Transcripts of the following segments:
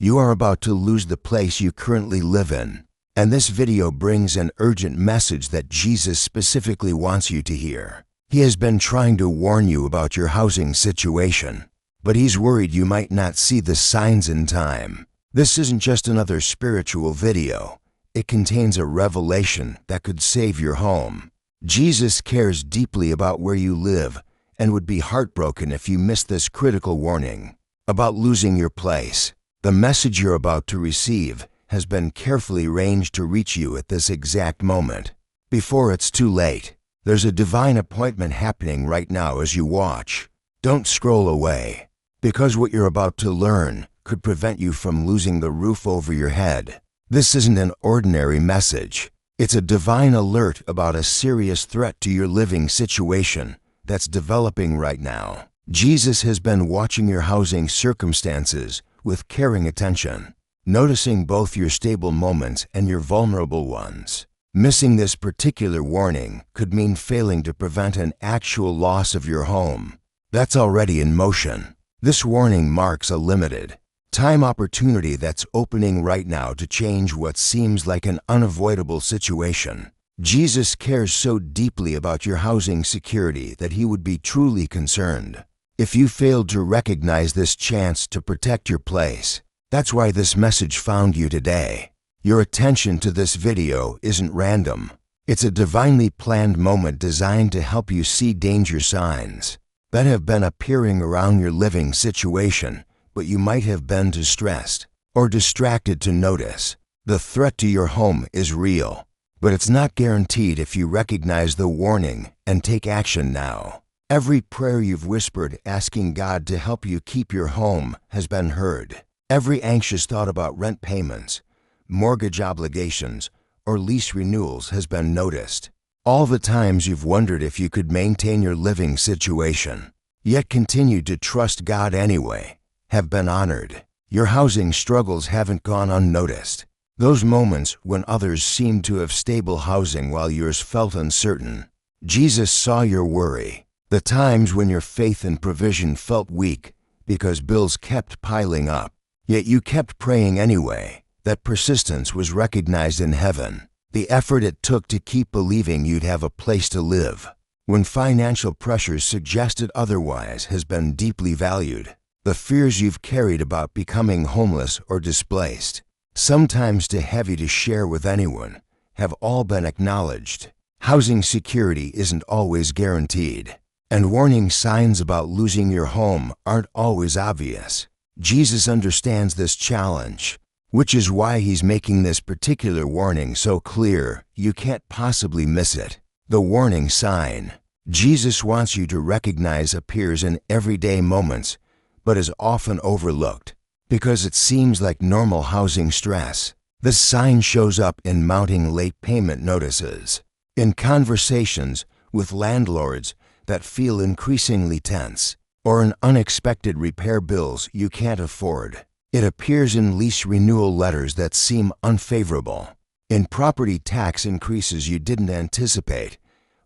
You are about to lose the place you currently live in, and this video brings an urgent message that Jesus specifically wants you to hear. He has been trying to warn you about your housing situation, but he's worried you might not see the signs in time. This isn't just another spiritual video. It contains a revelation that could save your home. Jesus cares deeply about where you live and would be heartbroken if you missed this critical warning about losing your place. The message you're about to receive has been carefully arranged to reach you at this exact moment. Before it's too late, there's a divine appointment happening right now as you watch. Don't scroll away, because what you're about to learn could prevent you from losing the roof over your head. This isn't an ordinary message. It's a divine alert about a serious threat to your living situation that's developing right now. Jesus has been watching your housing circumstances with caring attention, noticing both your stable moments and your vulnerable ones. Missing this particular warning could mean failing to prevent an actual loss of your home that's already in motion. This warning marks a limited time opportunity that's opening right now to change what seems like an unavoidable situation. Jesus cares so deeply about your housing security that he would be truly concerned if you failed to recognize this chance to protect your place. That's why this message found you today. Your attention to this video isn't random. It's a divinely planned moment designed to help you see danger signs that have been appearing around your living situation, but you might have been too stressed or distracted to notice. The threat to your home is real, but it's not guaranteed if you recognize the warning and take action now. Every prayer you've whispered asking God to help you keep your home has been heard. Every anxious thought about rent payments, mortgage obligations, or lease renewals has been noticed. All the times you've wondered if you could maintain your living situation, yet continued to trust God anyway, have been honored. Your housing struggles haven't gone unnoticed. Those moments when others seemed to have stable housing while yours felt uncertain. Jesus saw your worry. The times when your faith and provision felt weak because bills kept piling up, yet you kept praying anyway. That persistence was recognized in heaven. The effort it took to keep believing you'd have a place to live when financial pressures suggested otherwise has been deeply valued. The fears you've carried about becoming homeless or displaced, sometimes too heavy to share with anyone, have all been acknowledged. Housing security isn't always guaranteed, and warning signs about losing your home aren't always obvious. Jesus understands this challenge, which is why he's making this particular warning so clear you can't possibly miss it. The warning sign Jesus wants you to recognize appears in everyday moments, but is often overlooked because it seems like normal housing stress. This sign shows up in mounting late payment notices, in conversations with landlords that feel increasingly tense, or in unexpected repair bills you can't afford. It appears in lease renewal letters that seem unfavorable, in property tax increases you didn't anticipate,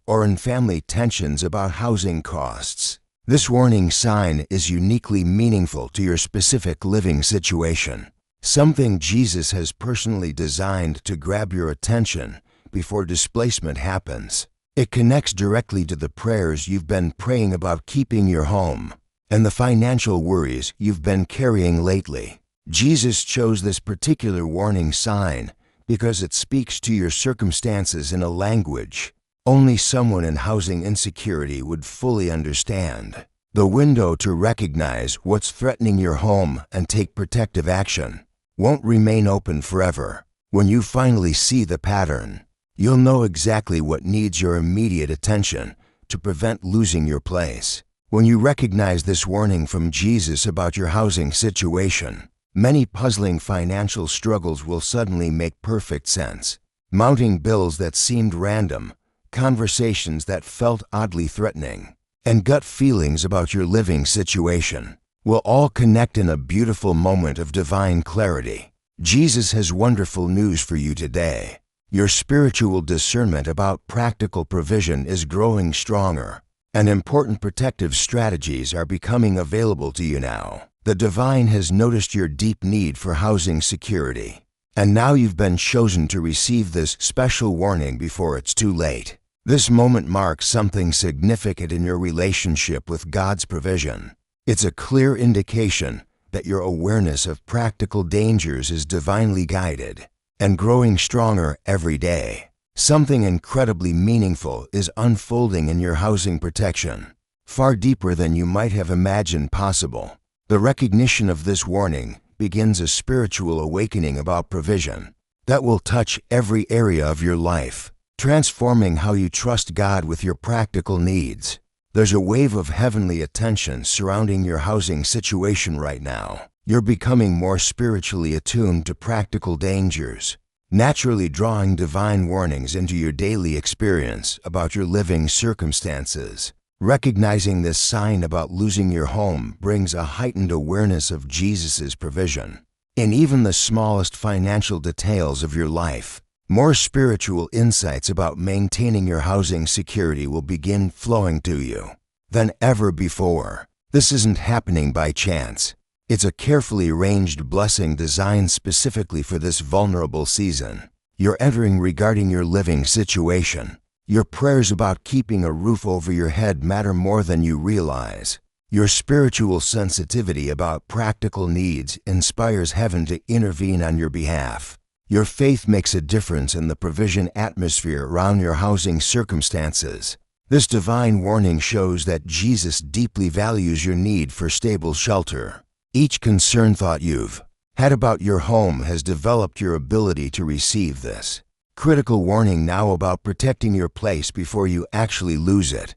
or in family tensions about housing costs. This warning sign is uniquely meaningful to your specific living situation, something Jesus has personally designed to grab your attention before displacement happens. It connects directly to the prayers you've been praying about keeping your home and the financial worries you've been carrying lately. Jesus chose this particular warning sign because it speaks to your circumstances in a language only someone in housing insecurity would fully understand. The window to recognize what's threatening your home and take protective action won't remain open forever. When you finally see the pattern, you'll know exactly what needs your immediate attention to prevent losing your place. When you recognize this warning from Jesus about your housing situation, many puzzling financial struggles will suddenly make perfect sense. Mounting bills that seemed random, conversations that felt oddly threatening, and gut feelings about your living situation will all connect in a beautiful moment of divine clarity. Jesus has wonderful news for you today. Your spiritual discernment about practical provision is growing stronger, and important protective strategies are becoming available to you now. The divine has noticed your deep need for housing security, and now you've been chosen to receive this special warning before it's too late. This moment marks something significant in your relationship with God's provision. It's a clear indication that your awareness of practical dangers is divinely guided and growing stronger every day. Something incredibly meaningful is unfolding in your housing protection, far deeper than you might have imagined possible. The recognition of this warning begins a spiritual awakening about provision that will touch every area of your life, transforming how you trust God with your practical needs. There's a wave of heavenly attention surrounding your housing situation right now. You're becoming more spiritually attuned to practical dangers, naturally drawing divine warnings into your daily experience about your living circumstances. Recognizing this sign about losing your home brings a heightened awareness of Jesus' provision in even the smallest financial details of your life. More spiritual insights about maintaining your housing security will begin flowing to you than ever before. This isn't happening by chance. It's a carefully arranged blessing designed specifically for this vulnerable season you're entering regarding your living situation. Your prayers about keeping a roof over your head matter more than you realize. Your spiritual sensitivity about practical needs inspires heaven to intervene on your behalf. Your faith makes a difference in the provision atmosphere around your housing circumstances. This divine warning shows that Jesus deeply values your need for stable shelter. Each concerned thought you've had about your home has developed your ability to receive this critical warning now about protecting your place before you actually lose it.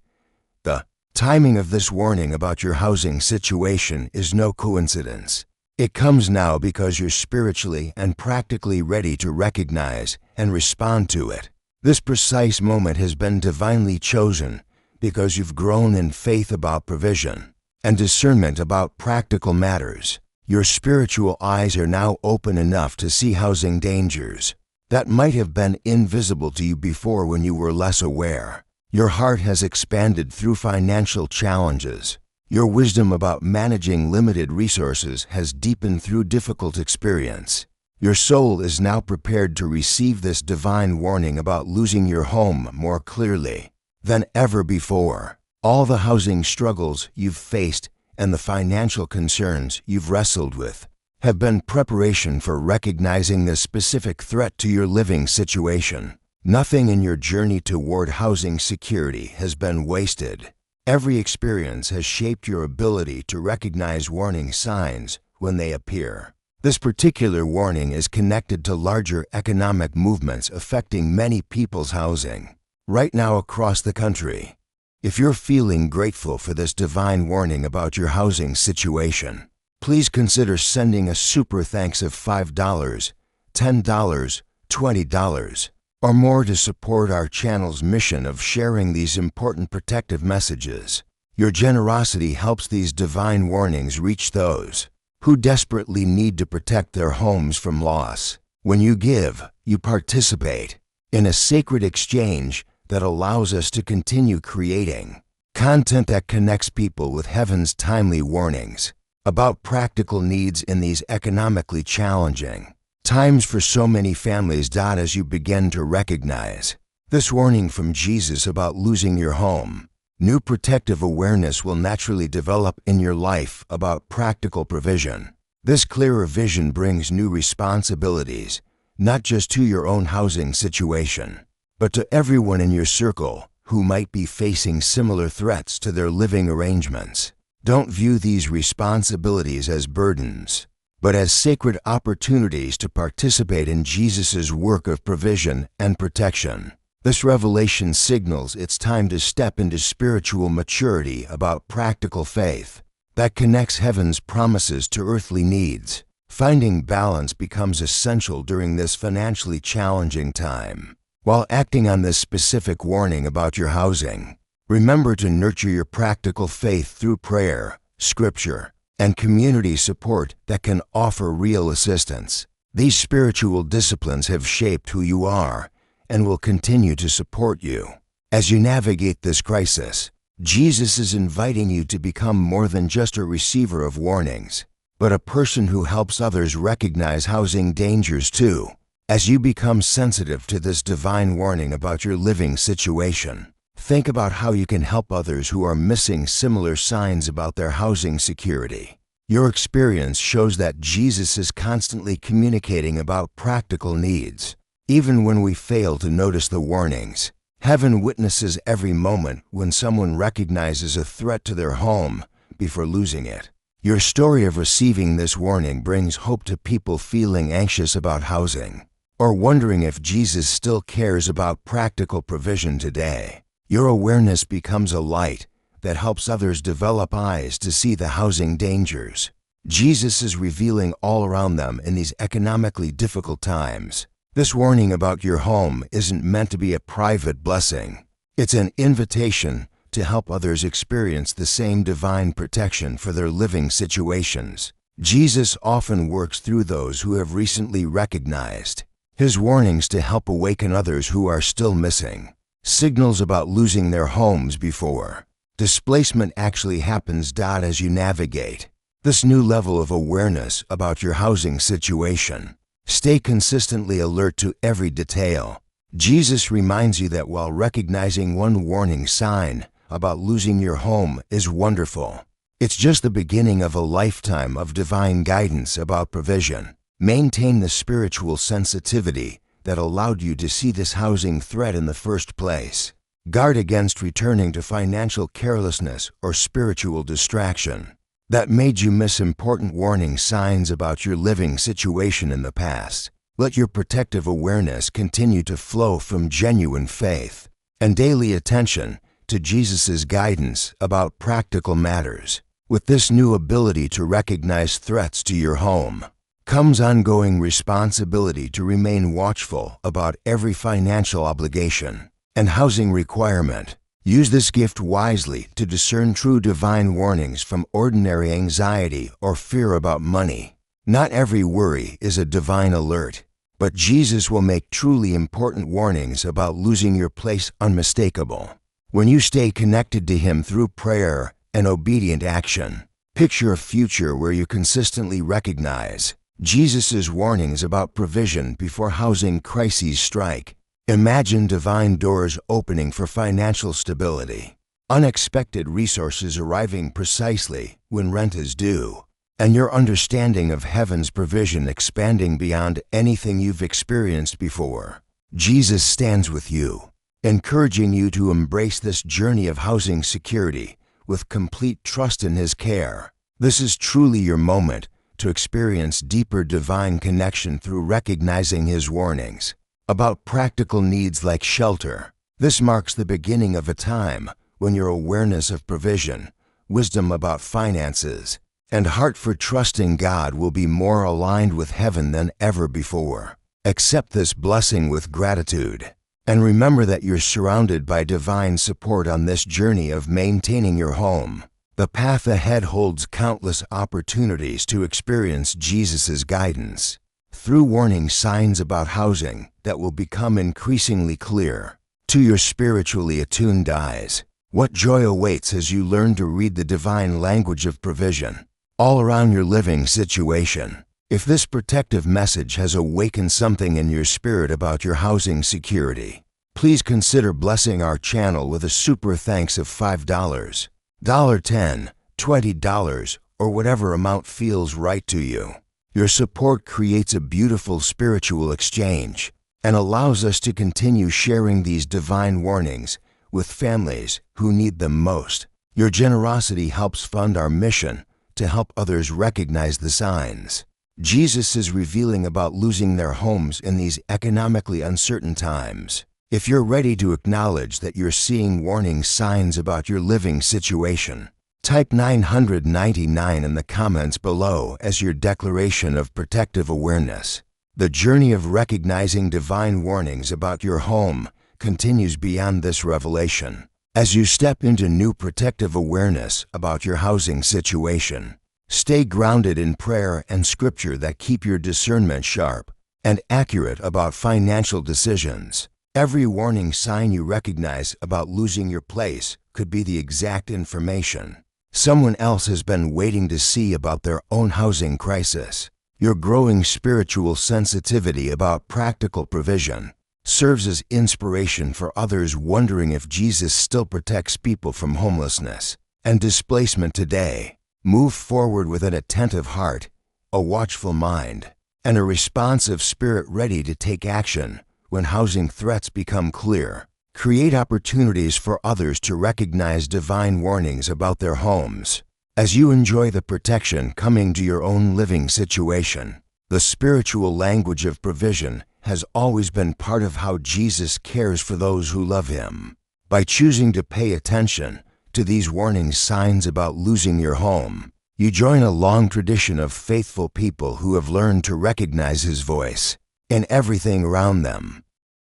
The timing of this warning about your housing situation is no coincidence. It comes now because you're spiritually and practically ready to recognize and respond to it. This precise moment has been divinely chosen because you've grown in faith about provision and discernment about practical matters. Your spiritual eyes are now open enough to see housing dangers that might have been invisible to you before when you were less aware. Your heart has expanded through financial challenges. Your wisdom about managing limited resources has deepened through difficult experience. Your soul is now prepared to receive this divine warning about losing your home more clearly than ever before. All the housing struggles you've faced and the financial concerns you've wrestled with have been preparation for recognizing the specific threat to your living situation. Nothing in your journey toward housing security has been wasted. Every experience has shaped your ability to recognize warning signs when they appear. This particular warning is connected to larger economic movements affecting many people's housing right now across the country. If you're feeling grateful for this divine warning about your housing situation, please consider sending a super thanks of $5, $10, $20, or more to support our channel's mission of sharing these important protective messages. Your generosity helps these divine warnings reach those who desperately need to protect their homes from loss. When you give, you participate in a sacred exchange that allows us to continue creating content that connects people with heaven's timely warnings about practical needs in these economically challenging times for so many families. As you begin to recognize this warning from Jesus about losing your home, new protective awareness will naturally develop in your life about practical provision. This clearer vision brings new responsibilities, not just to your own housing situation, but to everyone in your circle who might be facing similar threats to their living arrangements. Don't view these responsibilities as burdens, but as sacred opportunities to participate in Jesus' work of provision and protection. This revelation signals it's time to step into spiritual maturity about practical faith that connects heaven's promises to earthly needs. Finding balance becomes essential during this financially challenging time. While acting on this specific warning about your housing, remember to nurture your practical faith through prayer, scripture, and community support that can offer real assistance. These spiritual disciplines have shaped who you are and will continue to support you. As you navigate this crisis, Jesus is inviting you to become more than just a receiver of warnings. but a person who helps others recognize housing dangers too. As you become sensitive to this divine warning about your living situation, think about how you can help others who are missing similar signs about their housing security. Your experience shows that Jesus is constantly communicating about practical needs. Even when we fail to notice the warnings, heaven witnesses every moment when someone recognizes a threat to their home before losing it. Your story of receiving this warning brings hope to people feeling anxious about housing or wondering if Jesus still cares about practical provision today. Your awareness becomes a light that helps others develop eyes to see the housing dangers Jesus is revealing all around them in these economically difficult times. This warning about your home isn't meant to be a private blessing. It's an invitation to help others experience the same divine protection for their living situations. Jesus often works through those who have recently recognized his warnings to help awaken others who are still missing signals about losing their homes before displacement actually happens. As you navigate this new level of awareness about your housing situation, stay consistently alert to every detail. Jesus reminds you that while recognizing one warning sign about losing your home is wonderful, it's just the beginning of a lifetime of divine guidance about provision. Maintain the spiritual sensitivity that allowed you to see this housing threat in the first place. Guard against returning to financial carelessness or spiritual distraction that made you miss important warning signs about your living situation in the past. Let your protective awareness continue to flow from genuine faith and daily attention to Jesus' guidance about practical matters. With this new ability to recognize threats to your home comes ongoing responsibility to remain watchful about every financial obligation and housing requirement. Use this gift wisely to discern true divine warnings from ordinary anxiety or fear about money. Not every worry is a divine alert, but Jesus will make truly important warnings about losing your place unmistakable. When you stay connected to Him through prayer and obedient action, picture a future where you consistently recognize Jesus' warnings about provision before housing crises strike. Imagine divine doors opening for financial stability, unexpected resources arriving precisely when rent is due, and your understanding of heaven's provision expanding beyond anything you've experienced before. Jesus stands with you, encouraging you to embrace this journey of housing security with complete trust in His care. This is truly your moment to experience deeper divine connection through recognizing His warnings about practical needs like shelter. This marks the beginning of a time when your awareness of provision, wisdom about finances, and heart for trusting God will be more aligned with heaven than ever before. Accept this blessing with gratitude, and remember that you're surrounded by divine support on this journey of maintaining your home. The path ahead holds countless opportunities to experience Jesus' guidance through warning signs about housing that will become increasingly clear to your spiritually attuned eyes. What joy awaits as you learn to read the divine language of provision all around your living situation. If this protective message has awakened something in your spirit about your housing security, please consider blessing our channel with a super thanks of $5, $10, $20, or whatever amount feels right to you. Your support creates a beautiful spiritual exchange and allows us to continue sharing these divine warnings with families who need them most. Your generosity helps fund our mission to help others recognize the signs Jesus is revealing about losing their homes in these economically uncertain times. If you're ready to acknowledge that you're seeing warning signs about your living situation, type 999 in the comments below as your declaration of protective awareness. The journey of recognizing divine warnings about your home continues beyond this revelation. As you step into new protective awareness about your housing situation, stay grounded in prayer and scripture that keep your discernment sharp and accurate about financial decisions. Every warning sign you recognize about losing your place could be the exact information Someone else has been waiting to see about their own housing crisis. Your growing spiritual sensitivity about practical provision serves as inspiration for others wondering if Jesus still protects people from homelessness and displacement today. Move forward with an attentive heart, a watchful mind, and a responsive spirit ready to take action when housing threats become clear. Create opportunities for others to recognize divine warnings about their homes. As you enjoy the protection coming to your own living situation, the spiritual language of provision has always been part of how Jesus cares for those who love Him. By choosing to pay attention to these warning signs about losing your home, you join a long tradition of faithful people who have learned to recognize His voice in everything around them.